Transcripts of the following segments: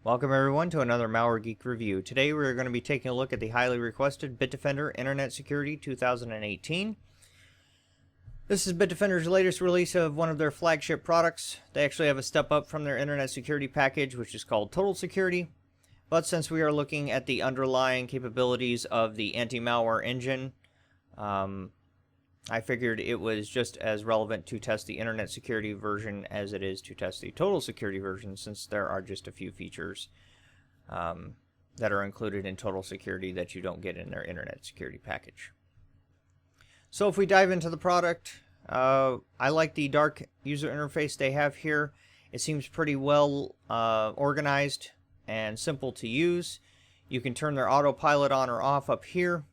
Welcome everyone to another Malware Geek review. Today we're going to be taking a look at the highly requested Bitdefender Internet Security 2018. This is Bitdefender's latest release of one of their flagship products. They actually have a step up from their Internet Security package, which is called Total Security. But since we are looking at the underlying capabilities of the anti-malware engine, I figured it was just as relevant to test the Internet Security version as it is to test the Total Security version, since there are just a few features that are included in Total Security that you don't get in their Internet Security package. So if we dive into the product, I like the dark user interface they have here. It seems pretty well organized and simple to use. You can turn their Autopilot on or off up here.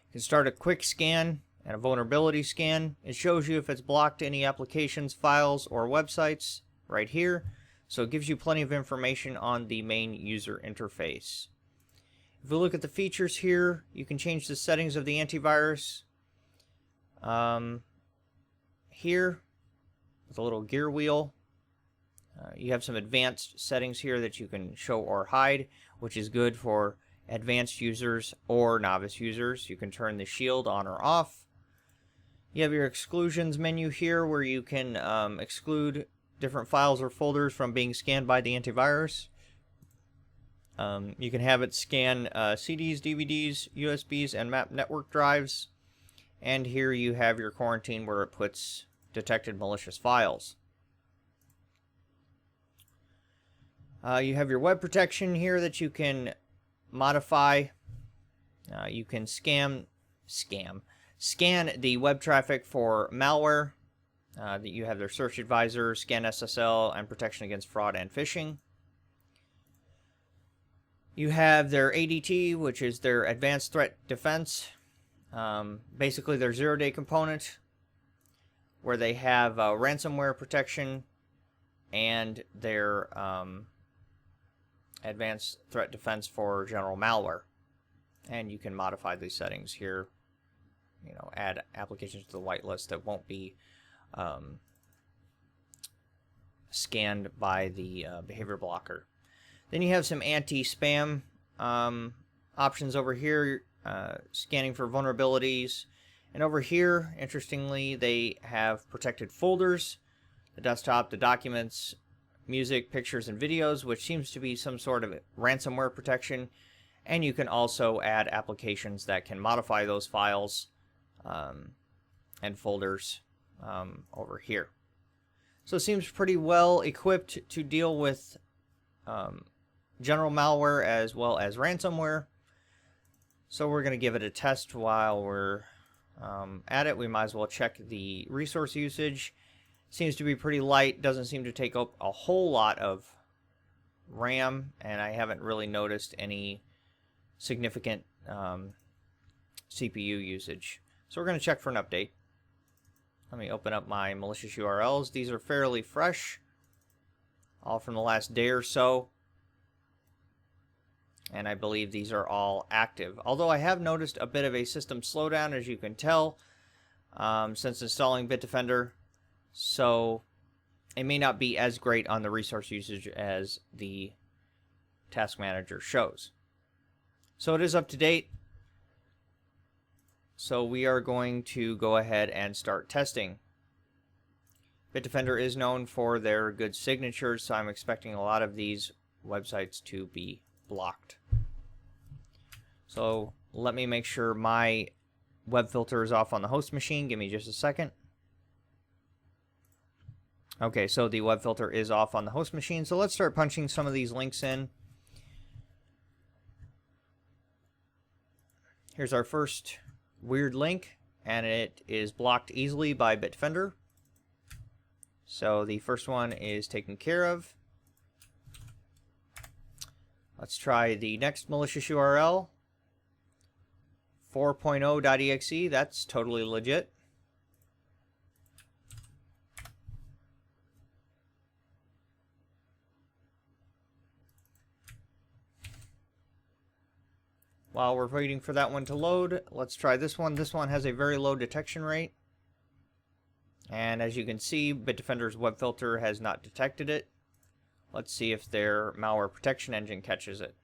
You can start a quick scan and a vulnerability scan. It shows you if it's blocked any applications, files, or websites right here. So it gives you plenty of information on the main user interface. If we look at the features here, you can change the settings of the antivirus. Here, with a little gear wheel, you have some advanced settings here that you can show or hide, which is good for advanced users or novice users. You can turn the shield on or off. You have your exclusions menu here where you can exclude different files or folders from being scanned by the antivirus. You can have it scan CDs, DVDs, USBs, and map network drives. And here you have your quarantine where it puts detected malicious files. You have your web protection here that you can modify. You can scan the web traffic for malware. That you have their search advisor, scan SSL, and protection against fraud and phishing. You have their ADT, which is their advanced threat defense. Basically their zero-day component, where they have ransomware protection and their advanced threat defense for general malware. And you can modify these settings here. You know, add applications to the whitelist that won't be scanned by the behavior blocker. Then you have some anti-spam options over here, scanning for vulnerabilities. And over here, interestingly, they have protected folders, the desktop, the documents, music, pictures, and videos, which seems to be some sort of ransomware protection. And you can also add applications that can modify those files and folders over here. So it seems pretty well equipped to deal with general malware as well as ransomware. So we're going to give it a test while we're at it. We might as well check the resource usage. Seems to be pretty light, doesn't seem to take up a whole lot of RAM, and I haven't really noticed any significant CPU usage. So we're going to check for an update. Let me open up my malicious URLs. These are fairly fresh, all from the last day or so, and I believe these are all active. Although I have noticed a bit of a system slowdown, as you can tell, since installing Bitdefender. So it may not be as great on the resource usage as the task manager shows. So it is up to date. So we are going to go ahead and start testing. Bitdefender is known for their good signatures, so I'm expecting a lot of these websites to be blocked. So let me make sure my web filter is off on the host machine. Give me just a second. Okay, so the web filter is off on the host machine. So let's start punching some of these links in. Here's our first weird link, and it is blocked easily by Bitdefender. So the first one is taken care of. Let's try the next malicious URL, 4.0.exe. That's totally legit. While we're waiting for that one to load, let's try this one. This one has a very low detection rate. And as you can see, Bitdefender's web filter has not detected it. Let's see if their malware protection engine catches it.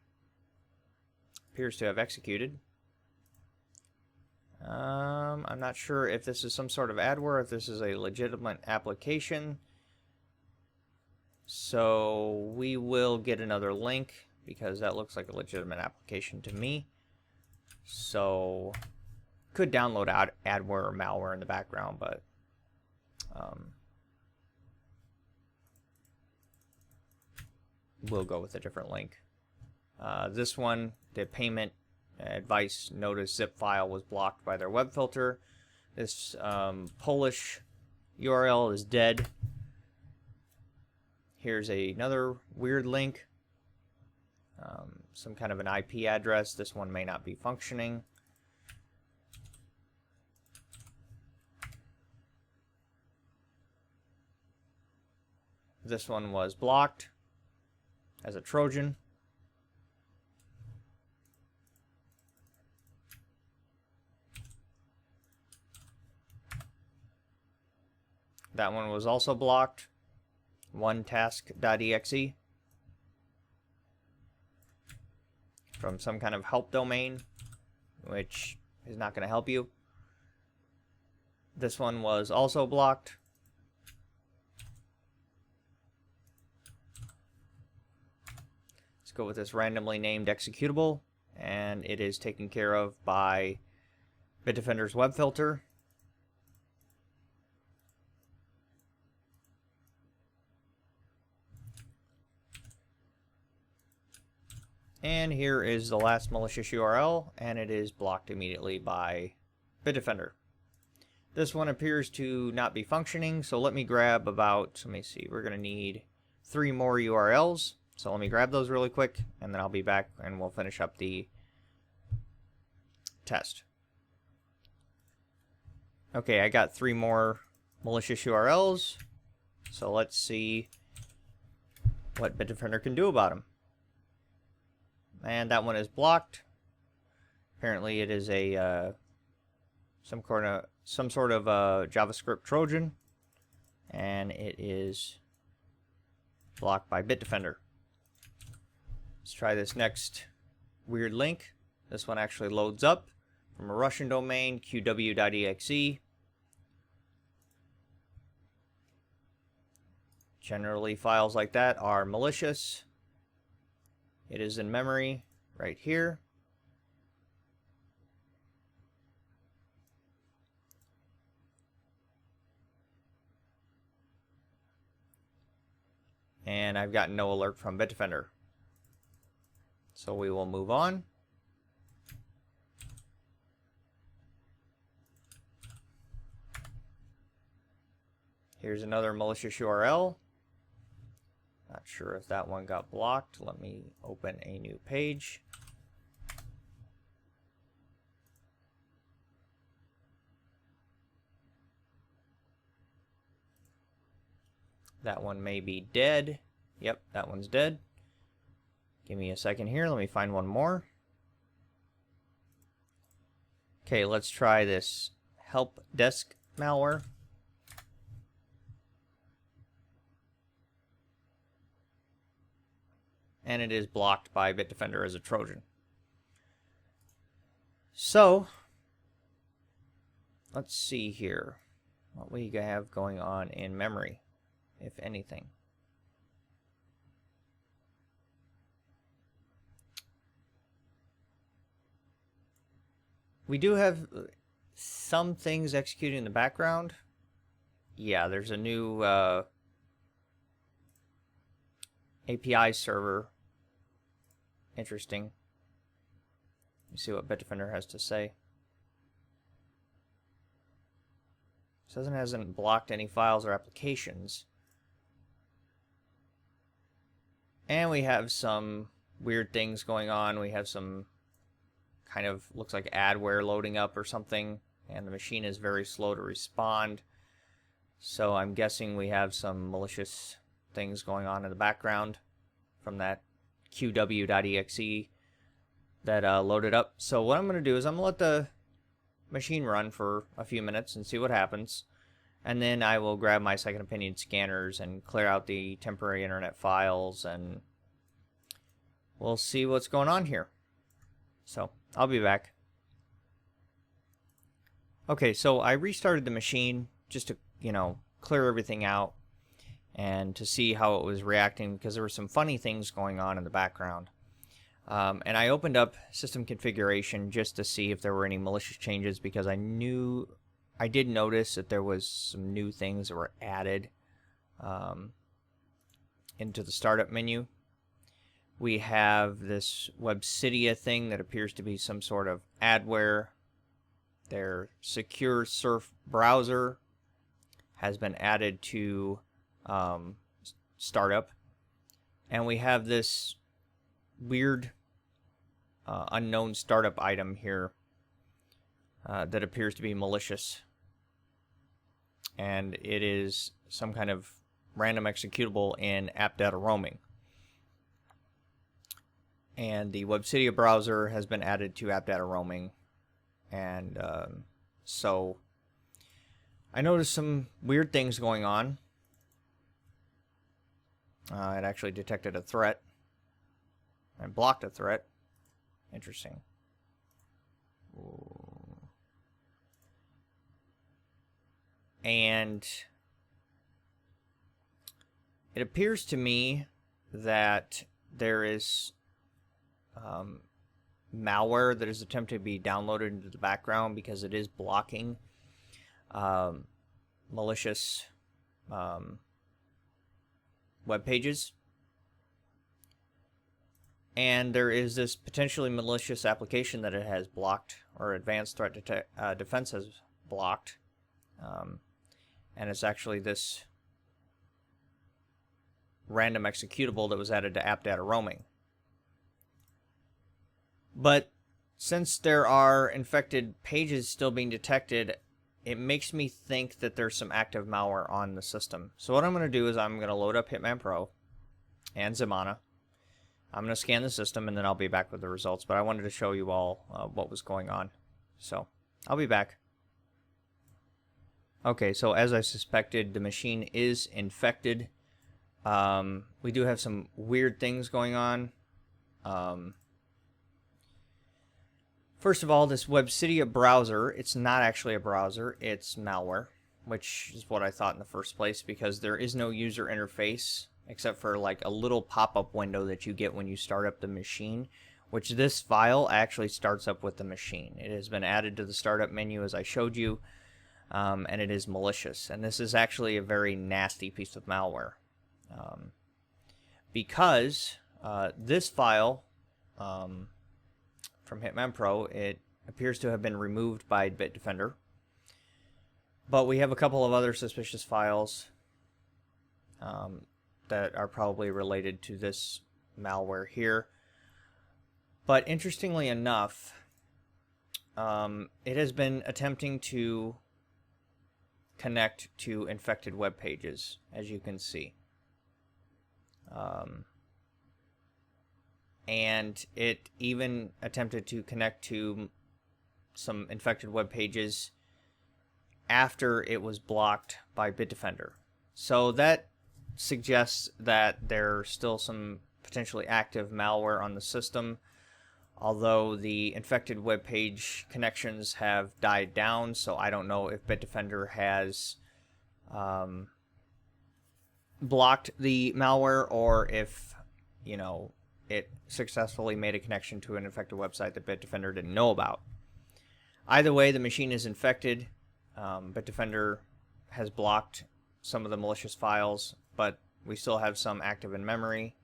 Appears to have executed. I'm not sure if this is some sort of adware, if this is a legitimate application. So we will get another link because that looks like a legitimate application to me. So could download adware or malware in the background, but we'll go with a different link. This one, the payment advice notice zip file was blocked by their web filter. This Polish URL is dead. Here's another weird link. Some kind of an IP address. This one may not be functioning. This one was blocked as a Trojan. That one was also blocked. Onetask.exe from some kind of help domain, which is not going to help you. This one was also blocked. Let's go with this randomly named executable, and it is taken care of by Bitdefender's web filter. And here is the last malicious URL, and it is blocked immediately by Bitdefender. This one appears to not be functioning, so let me grab about, let me see, we're going to need 3 more URLs. So let me grab those really quick, and then I'll be back and we'll finish up the test. Okay, I got 3 more malicious URLs, so let's see what Bitdefender can do about them. And that one is blocked. Apparently it is a some sort of JavaScript Trojan, and it is blocked by Bitdefender. Let's try this next weird link. This one actually loads up from a Russian domain, qw.exe. Generally, files like that are malicious. It is in memory right here. And I've gotten no alert from Bitdefender. So we will move on. Here's another malicious URL. Not sure if that one got blocked. Let me open a new page. That one may be dead. Yep, that one's dead. Give me a second here. Let me find one more. Okay, let's try this help desk malware. And it is blocked by Bitdefender as a Trojan. So, let's see here what we have going on in memory, if anything. We do have some things executing in the background. Yeah, there's a new API server. Interesting. Let's see what Bitdefender has to say. It says it hasn't blocked any files or applications. And we have some weird things going on. We have some kind of, looks like adware loading up or something, and the machine is very slow to respond. So I'm guessing we have some malicious things going on in the background from that qw.exe that loaded up. So what I'm going to do is I'm going to let the machine run for a few minutes and see what happens. And then I will grab my second opinion scanners and clear out the temporary internet files, and we'll see what's going on here. So I'll be back. Okay, so I restarted the machine just to, clear everything out and to see how it was reacting, because there were some funny things going on in the background. And I opened up system configuration just to see if there were any malicious changes, because I did notice that there was some new things that were added into the startup menu. We have this Websidia thing that appears to be some sort of adware. Their secure surf browser has been added to startup. And we have this weird unknown startup item here that appears to be malicious. And it is some kind of random executable in app data roaming. And the Websidia browser has been added to app data roaming. And so I noticed some weird things going on. It actually detected a threat and blocked a threat. Interesting. And it appears to me that there is malware that is attempting to be downloaded into the background, because it is blocking malicious web pages. And there is this potentially malicious application that it has blocked, or advanced threat defense has blocked. And it's actually this random executable that was added to app data roaming. But since there are infected pages still being detected, it makes me think that there's some active malware on the system. So what I'm going to do is I'm going to load up Hitman Pro and Zimana. I'm going to scan the system, and then I'll be back with the results. But I wanted to show you all what was going on. So I'll be back. Okay, so as I suspected, the machine is infected. We do have some weird things going on. First of all, this Websidia browser, it's not actually a browser, it's malware, which is what I thought in the first place, because there is no user interface except for like a little pop-up window that you get when you start up the machine, which this file actually starts up with the machine. It has been added to the startup menu as I showed you, and it is malicious. And this is actually a very nasty piece of malware, because this file from Hitman Pro, it appears to have been removed by Bitdefender. But we have a couple of other suspicious files that are probably related to this malware here. But interestingly enough, it has been attempting to connect to infected web pages, as you can see. And it even attempted to connect to some infected web pages after it was blocked by Bitdefender. So that suggests that there's still some potentially active malware on the system, although the infected web page connections have died down. So I don't know if Bitdefender has blocked the malware, or if, it successfully made a connection to an infected website that Bitdefender didn't know about. Either way, the machine is infected. Bitdefender has blocked some of the malicious files, but we still have some active in memory.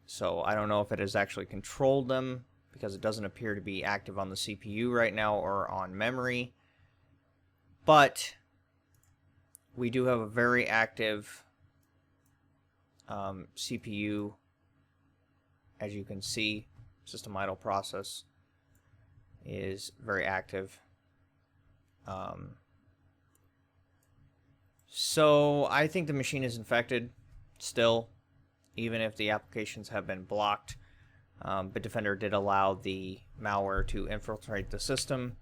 So I don't know if it has actually controlled them, because it doesn't appear to be active on the CPU right now or on memory. But we do have a very active CPU, as you can see. System idle process is very active. So I think the machine is infected still, even if the applications have been blocked. Bitdefender did allow the malware to infiltrate the system.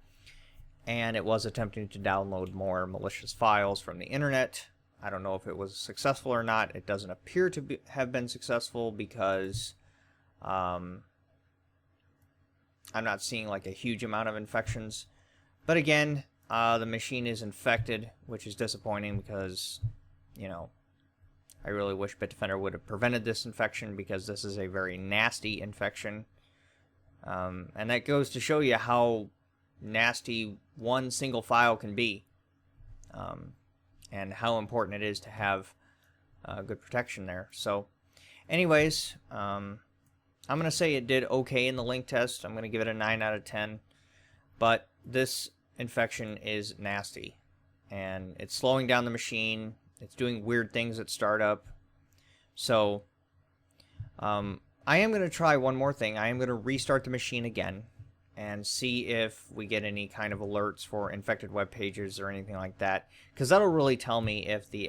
and it was attempting to download more malicious files from the internet. I don't know if it was successful or not. It doesn't appear to have been successful because I'm not seeing like a huge amount of infections. But again, the machine is infected, which is disappointing because, you know, I really wish Bitdefender would have prevented this infection because this is a very nasty infection. And that goes to show you how nasty one single file can be. And how important it is to have good protection there. So, anyways, I'm going to say it did okay in the link test. I'm going to give it a 9 out of 10. But this infection is nasty. And it's slowing down the machine. It's doing weird things at startup. So, I am going to try one more thing. I am going to restart the machine again and see if we get any kind of alerts for infected web pages or anything like that, because that'll really tell me if the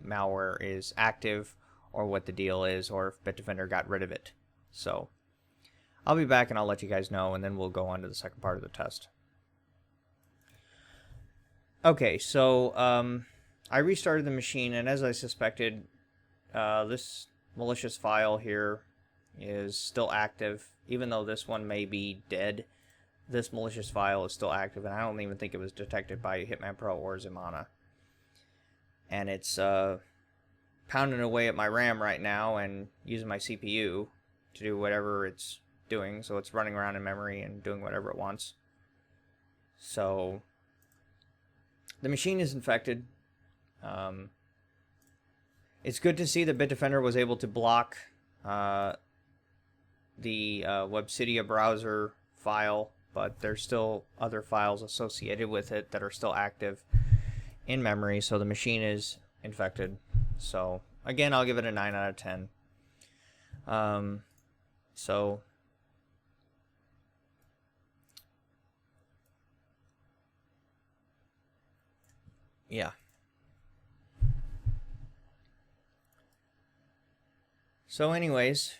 malware is active or what the deal is, or if Bitdefender got rid of it. So I'll be back and I'll let you guys know, and then we'll go on to the second part of the test. Okay, so I restarted the machine, and as I suspected, this malicious file here is still active. Even though this one may be dead, this malicious file is still active, and I don't even think it was detected by Hitman Pro or Zimana. And it's pounding away at my RAM right now and using my CPU to do whatever it's doing. So it's running around in memory and doing whatever it wants. So the machine is infected. It's good to see that Bitdefender was able to block the Websidia browser file, but there's still other files associated with it that are still active in memory, so the machine is infected. So again, I'll give it a 9 out of 10. So yeah. So anyways,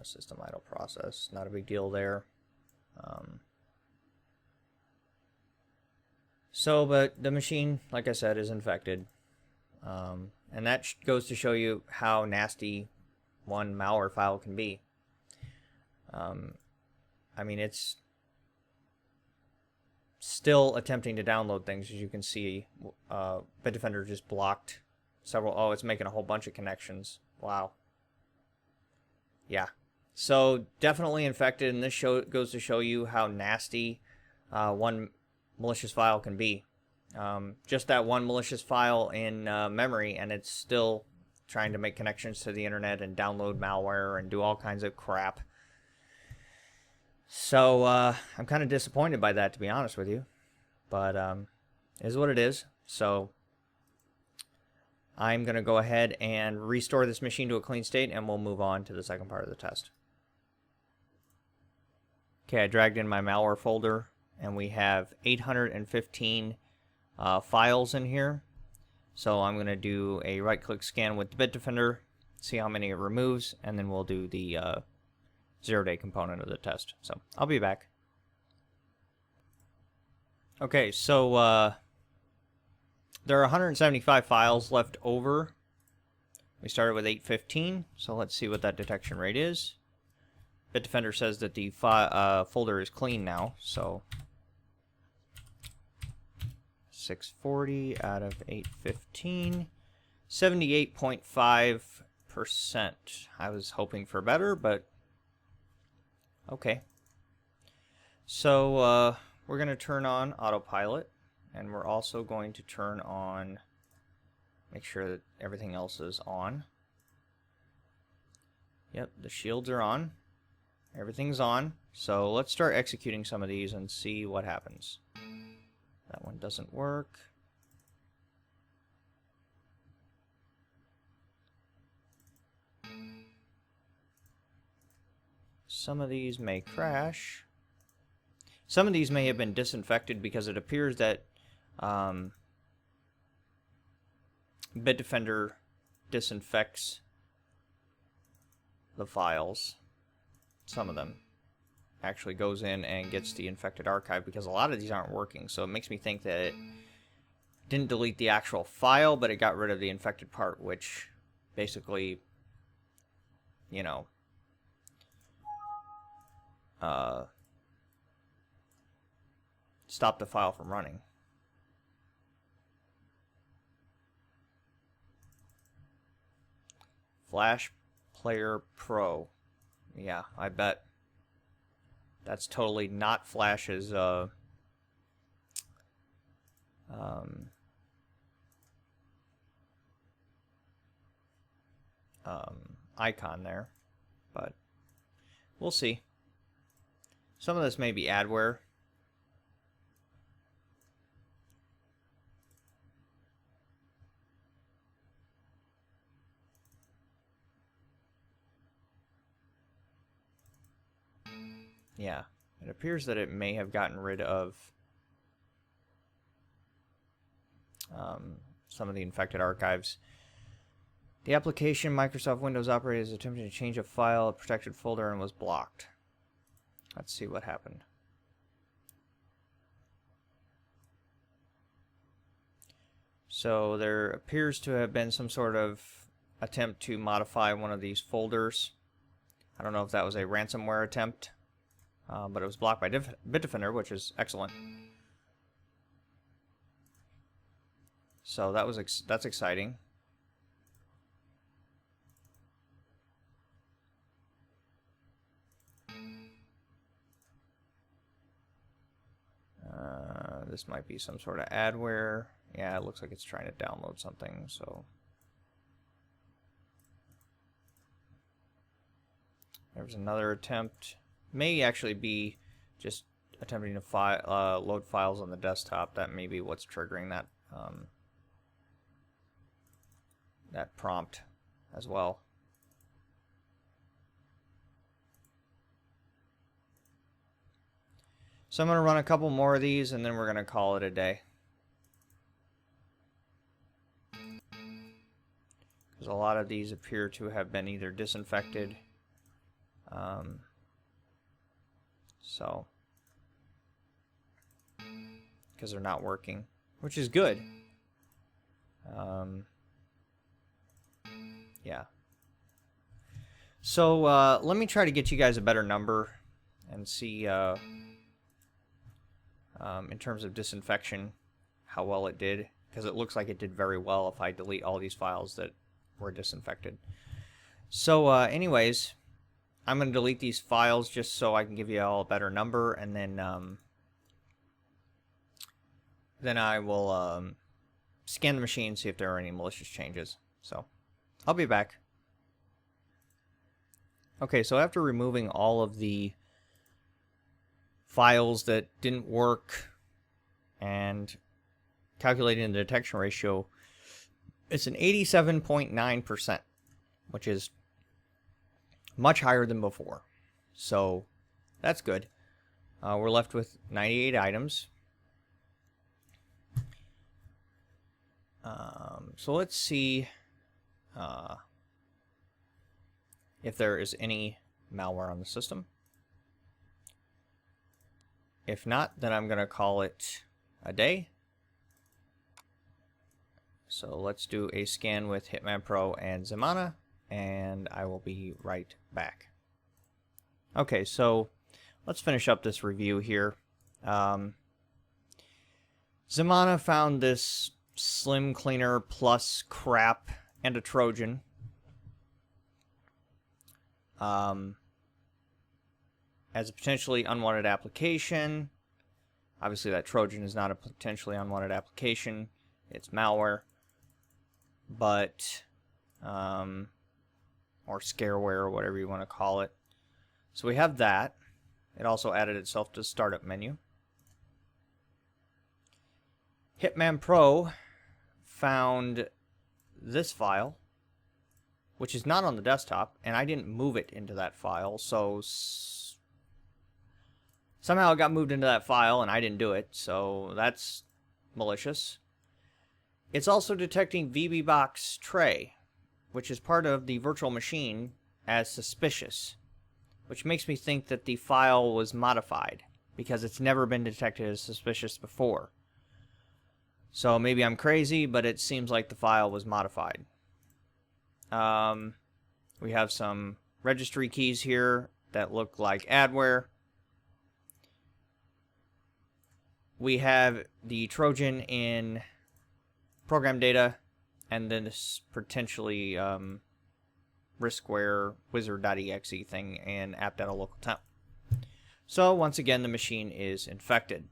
system idle process, not a big deal there. But the machine, like I said, is infected. And that goes to show you how nasty one malware file can be. I mean, it's still attempting to download things. As you can see, Bitdefender just blocked several. Oh, it's making a whole bunch of connections. Wow. Yeah. So definitely infected, and this goes to show you how nasty one malicious file can be. Just that one malicious file in memory, and it's still trying to make connections to the internet and download malware and do all kinds of crap. So I'm kind of disappointed by that, to be honest with you. But it is what it is. So I'm going to go ahead and restore this machine to a clean state, and we'll move on to the second part of the test. Okay, I dragged in my malware folder, and we have 815 files in here. So I'm going to do a right-click scan with the Bitdefender, see how many it removes, and then we'll do the zero-day component of the test. So I'll be back. Okay, so there are 175 files left over. We started with 815, so let's see what that detection rate is. Bitdefender says that the folder is clean now, so 640 out of 815, 78.5%. I was hoping for better, but okay. So we're going to turn on Autopilot, and we're also going to turn on, make sure that everything else is on. Yep, the shields are on. Everything's on. So let's start executing some of these and see what happens. That one doesn't work. Some of these may crash. Some of these may have been disinfected because it appears that Bitdefender disinfects the files. Some of them. actually goes in and gets the infected archive, because a lot of these aren't working. So it makes me think that it didn't delete the actual file, but it got rid of the infected part, which basically, you know, stopped the file from running. Flash Player Pro. Yeah, I bet. That's totally not Flash's icon there, but we'll see. Some of this may be adware. Yeah, it appears that it may have gotten rid of some of the infected archives. The application Microsoft Windows operators attempted to change a file, a protected folder, and was blocked. Let's see what happened. So there appears to have been some sort of attempt to modify one of these folders. I don't know if that was a ransomware attempt, but it was blocked by Bitdefender, which is excellent. So that's exciting. This might be some sort of adware. Yeah, it looks like it's trying to download something, so. There was another attempt. May actually be just attempting to load files on the desktop. That may be what's triggering that that prompt as well. So I'm going to run a couple more of these, and then we're going to call it a day. Because a lot of these appear to have been either disinfected. So, because they're not working, which is good. Yeah. So let me try to get you guys a better number and see in terms of disinfection how well it did, because it looks like it did very well if I delete all these files that were disinfected. So anyways, I'm going to delete these files just so I can give you all a better number, and then I will scan the machine, see if there are any malicious changes. So I'll be back. Okay, so after removing all of the files that didn't work and calculating the detection ratio, it's an 87.9%, which is much higher than before. So that's good. We're left with 98 items. So let's see if there is any malware on the system. If not, then I'm going to call it a day. So let's do a scan with Hitman Pro and Zemana, and I will be right back. Okay, so let's finish up this review here. Zemana found this Slim Cleaner Plus crap and a Trojan. As a potentially unwanted application. Obviously that Trojan is not a potentially unwanted application. It's malware. But, or scareware, or whatever you want to call it. So we have that. It also added itself to the startup menu. Hitman Pro found this file, which is not on the desktop, and I didn't move it into that file, so somehow it got moved into that file and I didn't do it, so that's malicious. It's also detecting VBbox tray, which is part of the virtual machine, as suspicious. which makes me think that the file was modified because it's never been detected as suspicious before. So maybe I'm crazy, but it seems like the file was modified. We have some registry keys here that look like adware. We have the Trojan in program data, and then this potentially riskware wizard.exe thing in app.localtemp. So once again, the machine is infected.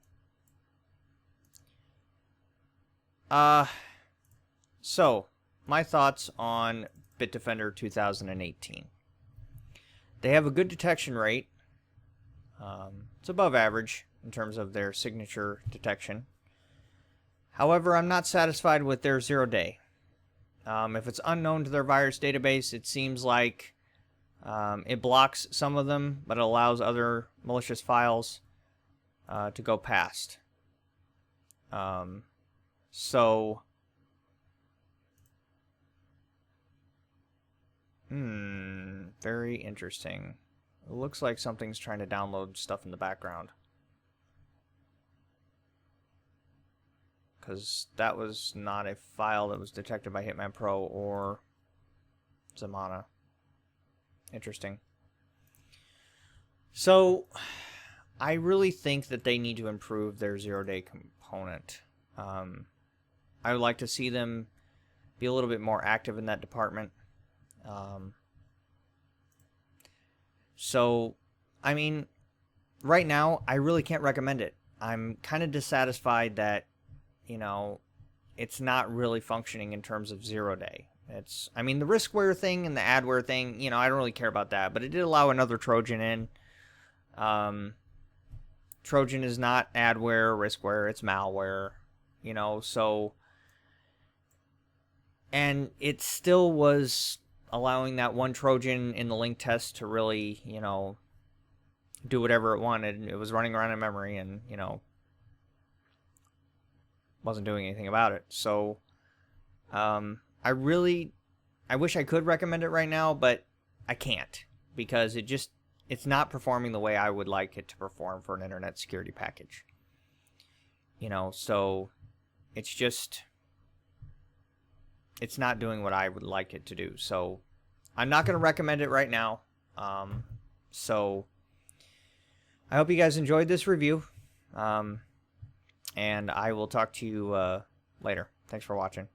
So my thoughts on Bitdefender 2018. They have a good detection rate. It's above average in terms of their signature detection. However, I'm not satisfied with their 0-day. If it's unknown to their virus database, it seems like it blocks some of them, but it allows other malicious files to go past. Very interesting. It looks like something's trying to download stuff in the background. Because that was not a file that was detected by Hitman Pro or Zamana. Interesting. So, I really think that they need to improve their 0-day component. I would like to see them be a little bit more active in that department. So, I mean, right now, I really can't recommend it. I'm kind of dissatisfied that, you know, it's not really functioning in terms of 0-day. I mean, the riskware thing and the adware thing, you know, I don't really care about that, but it did allow another Trojan in. Trojan is not adware or riskware, it's malware, you know, so, and it still was allowing that one Trojan in the link test to really, you know, do whatever it wanted. It was running around in memory and, you know, wasn't doing anything about it. So, I wish I could recommend it right now, but I can't because it's not performing the way I would like it to perform for an internet security package. You know, so it's not doing what I would like it to do. So I'm not going to recommend it right now. So I hope you guys enjoyed this review. And I will talk to you later. Thanks for watching.